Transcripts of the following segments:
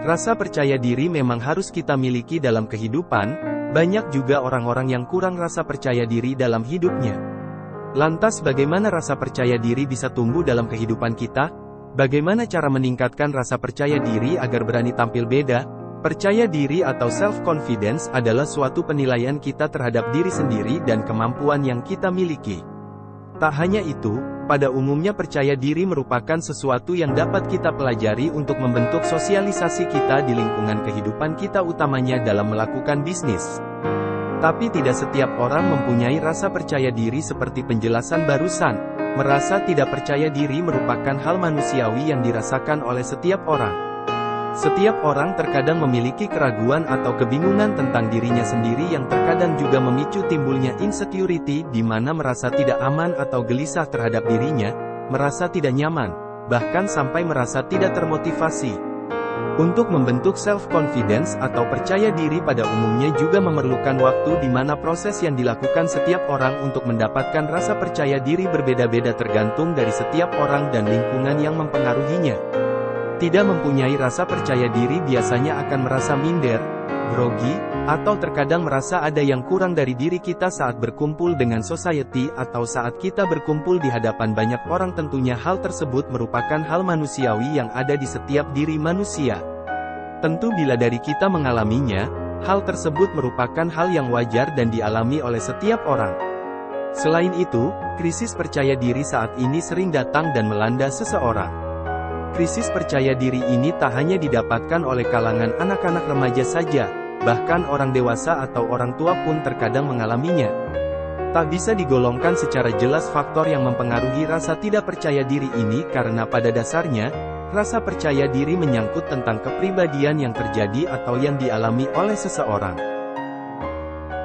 Rasa percaya diri memang harus kita miliki dalam kehidupan. Banyak juga orang-orang yang kurang rasa percaya diri dalam hidupnya. Lantas bagaimana rasa percaya diri bisa tumbuh dalam kehidupan kita? Bagaimana cara meningkatkan rasa percaya diri agar berani tampil beda? Percaya diri atau self-confidence adalah suatu penilaian kita terhadap diri sendiri dan kemampuan yang kita miliki. Tak hanya itu, pada umumnya percaya diri merupakan sesuatu yang dapat kita pelajari untuk membentuk sosialisasi kita di lingkungan kehidupan kita, utamanya dalam melakukan bisnis. Tapi tidak setiap orang mempunyai rasa percaya diri seperti penjelasan barusan. Merasa tidak percaya diri merupakan hal manusiawi yang dirasakan oleh setiap orang. Setiap orang terkadang memiliki keraguan atau kebingungan tentang dirinya sendiri yang terkadang juga memicu timbulnya insecurity, di mana merasa tidak aman atau gelisah terhadap dirinya, merasa tidak nyaman, bahkan sampai merasa tidak termotivasi. Untuk membentuk self-confidence atau percaya diri pada umumnya juga memerlukan waktu, di mana proses yang dilakukan setiap orang untuk mendapatkan rasa percaya diri berbeda-beda tergantung dari setiap orang dan lingkungan yang mempengaruhinya. Tidak mempunyai rasa percaya diri biasanya akan merasa minder, grogi, atau terkadang merasa ada yang kurang dari diri kita saat berkumpul dengan society atau saat kita berkumpul di hadapan banyak orang. Tentunya hal tersebut merupakan hal manusiawi yang ada di setiap diri manusia. Tentu bila dari kita mengalaminya, hal tersebut merupakan hal yang wajar dan dialami oleh setiap orang. Selain itu, krisis percaya diri saat ini sering datang dan melanda seseorang. Krisis percaya diri ini tak hanya didapatkan oleh kalangan anak-anak remaja saja, bahkan orang dewasa atau orang tua pun terkadang mengalaminya. Tak bisa digolongkan secara jelas faktor yang mempengaruhi rasa tidak percaya diri ini, karena pada dasarnya, rasa percaya diri menyangkut tentang kepribadian yang terjadi atau yang dialami oleh seseorang.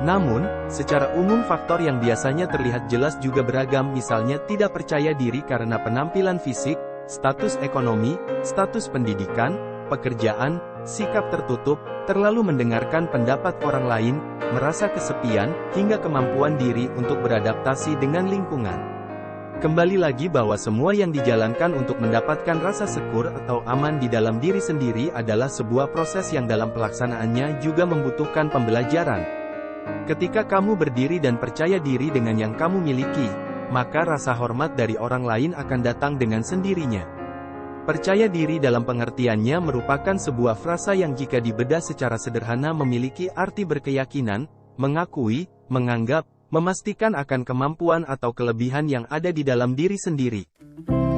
Namun, secara umum faktor yang biasanya terlihat jelas juga beragam, misalnya tidak percaya diri karena penampilan fisik, status ekonomi, status pendidikan, pekerjaan, sikap tertutup, terlalu mendengarkan pendapat orang lain, merasa kesepian, hingga kemampuan diri untuk beradaptasi dengan lingkungan. Kembali lagi bahwa semua yang dijalankan untuk mendapatkan rasa syukur atau aman di dalam diri sendiri adalah sebuah proses yang dalam pelaksanaannya juga membutuhkan pembelajaran. Ketika kamu berdiri dan percaya diri dengan yang kamu miliki, maka rasa hormat dari orang lain akan datang dengan sendirinya. Percaya diri dalam pengertiannya merupakan sebuah frasa yang jika dibedah secara sederhana memiliki arti berkeyakinan, mengakui, menganggap, memastikan akan kemampuan atau kelebihan yang ada di dalam diri sendiri.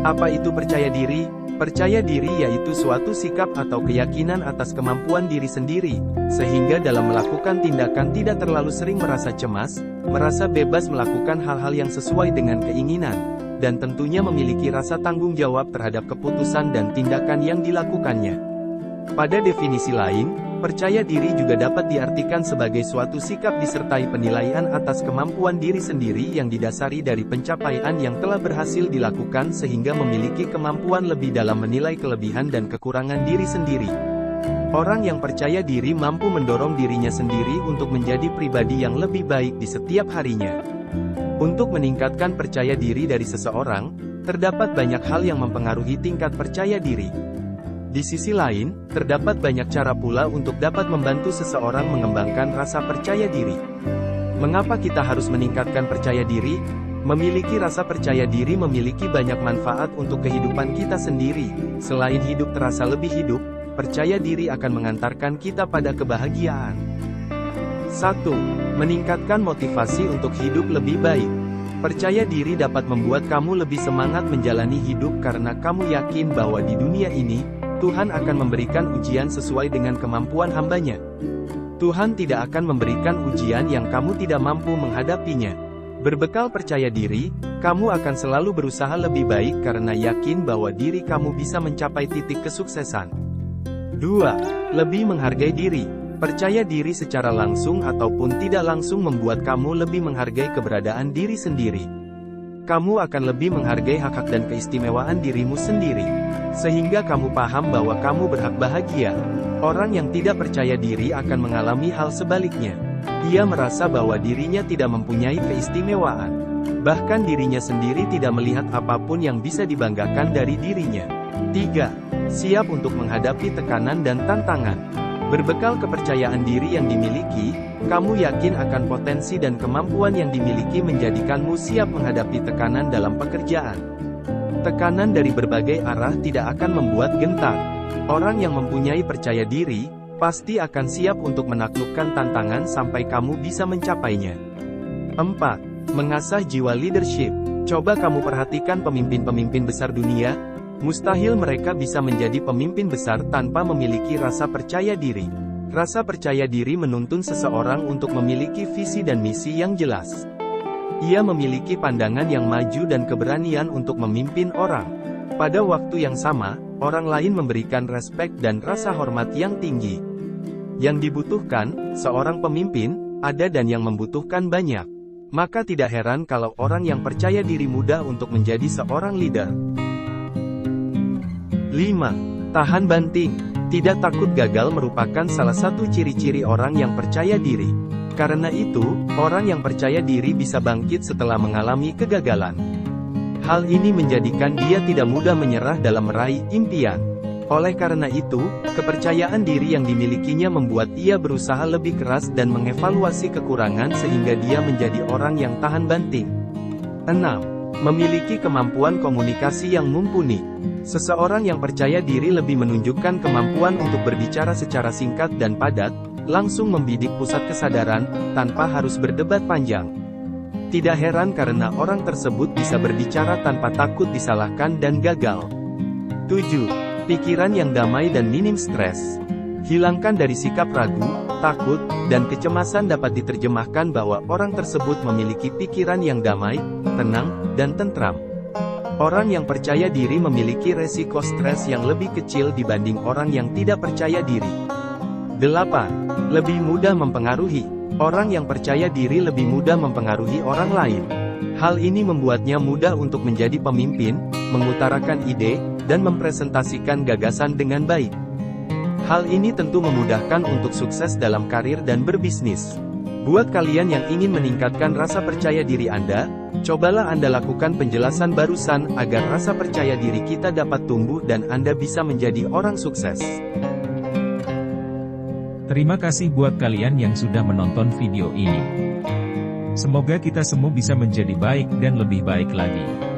Apa itu percaya diri? Percaya diri yaitu suatu sikap atau keyakinan atas kemampuan diri sendiri, sehingga dalam melakukan tindakan tidak terlalu sering merasa cemas, merasa bebas melakukan hal-hal yang sesuai dengan keinginan, dan tentunya memiliki rasa tanggung jawab terhadap keputusan dan tindakan yang dilakukannya. Pada definisi lain, percaya diri juga dapat diartikan sebagai suatu sikap disertai penilaian atas kemampuan diri sendiri yang didasari dari pencapaian yang telah berhasil dilakukan sehingga memiliki kemampuan lebih dalam menilai kelebihan dan kekurangan diri sendiri. Orang yang percaya diri mampu mendorong dirinya sendiri untuk menjadi pribadi yang lebih baik di setiap harinya. Untuk meningkatkan percaya diri dari seseorang, terdapat banyak hal yang mempengaruhi tingkat percaya diri. Di sisi lain, terdapat banyak cara pula untuk dapat membantu seseorang mengembangkan rasa percaya diri. Mengapa kita harus meningkatkan percaya diri? Memiliki rasa percaya diri memiliki banyak manfaat untuk kehidupan kita sendiri. Selain hidup terasa lebih hidup, percaya diri akan mengantarkan kita pada kebahagiaan. 1. Meningkatkan motivasi untuk hidup lebih baik. Percaya diri dapat membuat kamu lebih semangat menjalani hidup karena kamu yakin bahwa di dunia ini, Tuhan akan memberikan ujian sesuai dengan kemampuan hamba-Nya. Tuhan tidak akan memberikan ujian yang kamu tidak mampu menghadapinya. Berbekal percaya diri, kamu akan selalu berusaha lebih baik karena yakin bahwa diri kamu bisa mencapai titik kesuksesan. 2. Lebih menghargai diri. Percaya diri secara langsung ataupun tidak langsung membuat kamu lebih menghargai keberadaan diri sendiri. Kamu akan lebih menghargai hak-hak dan keistimewaan dirimu sendiri. Sehingga kamu paham bahwa kamu berhak bahagia. Orang yang tidak percaya diri akan mengalami hal sebaliknya. Ia merasa bahwa dirinya tidak mempunyai keistimewaan. Bahkan dirinya sendiri tidak melihat apapun yang bisa dibanggakan dari dirinya. 3. siap untuk menghadapi tekanan dan tantangan. Berbekal kepercayaan diri yang dimiliki, kamu yakin akan potensi dan kemampuan yang dimiliki menjadikanmu siap menghadapi tekanan dalam pekerjaan. Tekanan dari berbagai arah tidak akan membuat gentar. Orang yang mempunyai percaya diri, pasti akan siap untuk menaklukkan tantangan sampai kamu bisa mencapainya. 4. Mengasah jiwa leadership. Coba kamu perhatikan pemimpin-pemimpin besar dunia, mustahil mereka bisa menjadi pemimpin besar tanpa memiliki rasa percaya diri. Rasa percaya diri menuntun seseorang untuk memiliki visi dan misi yang jelas. Ia memiliki pandangan yang maju dan keberanian untuk memimpin orang. Pada waktu yang sama, orang lain memberikan respek dan rasa hormat yang tinggi. Yang dibutuhkan, seorang pemimpin, ada dan yang membutuhkan banyak. Maka tidak heran kalau orang yang percaya diri mudah untuk menjadi seorang leader. 5. Tahan banting. Tidak takut gagal merupakan salah satu ciri-ciri orang yang percaya diri. Karena itu, orang yang percaya diri bisa bangkit setelah mengalami kegagalan. Hal ini menjadikan dia tidak mudah menyerah dalam meraih impian. Oleh karena itu, kepercayaan diri yang dimilikinya membuat ia berusaha lebih keras dan mengevaluasi kekurangan sehingga dia menjadi orang yang tahan banting. 6. Memiliki kemampuan komunikasi yang mumpuni. Seseorang yang percaya diri lebih menunjukkan kemampuan untuk berbicara secara singkat dan padat, langsung membidik pusat kesadaran, tanpa harus berdebat panjang. Tidak heran karena orang tersebut bisa berbicara tanpa takut disalahkan dan gagal. 7. Pikiran yang damai dan minim stres. Hilangkan dari sikap ragu, takut, dan kecemasan dapat diterjemahkan bahwa orang tersebut memiliki pikiran yang damai, tenang, dan tentram. Orang yang percaya diri memiliki resiko stres yang lebih kecil dibanding orang yang tidak percaya diri. 8. Lebih mudah mempengaruhi. Orang yang percaya diri lebih mudah mempengaruhi orang lain. Hal ini membuatnya mudah untuk menjadi pemimpin, mengutarakan ide, dan mempresentasikan gagasan dengan baik. Hal ini tentu memudahkan untuk sukses dalam karir dan berbisnis. Buat kalian yang ingin meningkatkan rasa percaya diri Anda, cobalah Anda lakukan penjelasan barusan agar rasa percaya diri kita dapat tumbuh dan Anda bisa menjadi orang sukses. Terima kasih buat kalian yang sudah menonton video ini. Semoga kita semua bisa menjadi baik dan lebih baik lagi.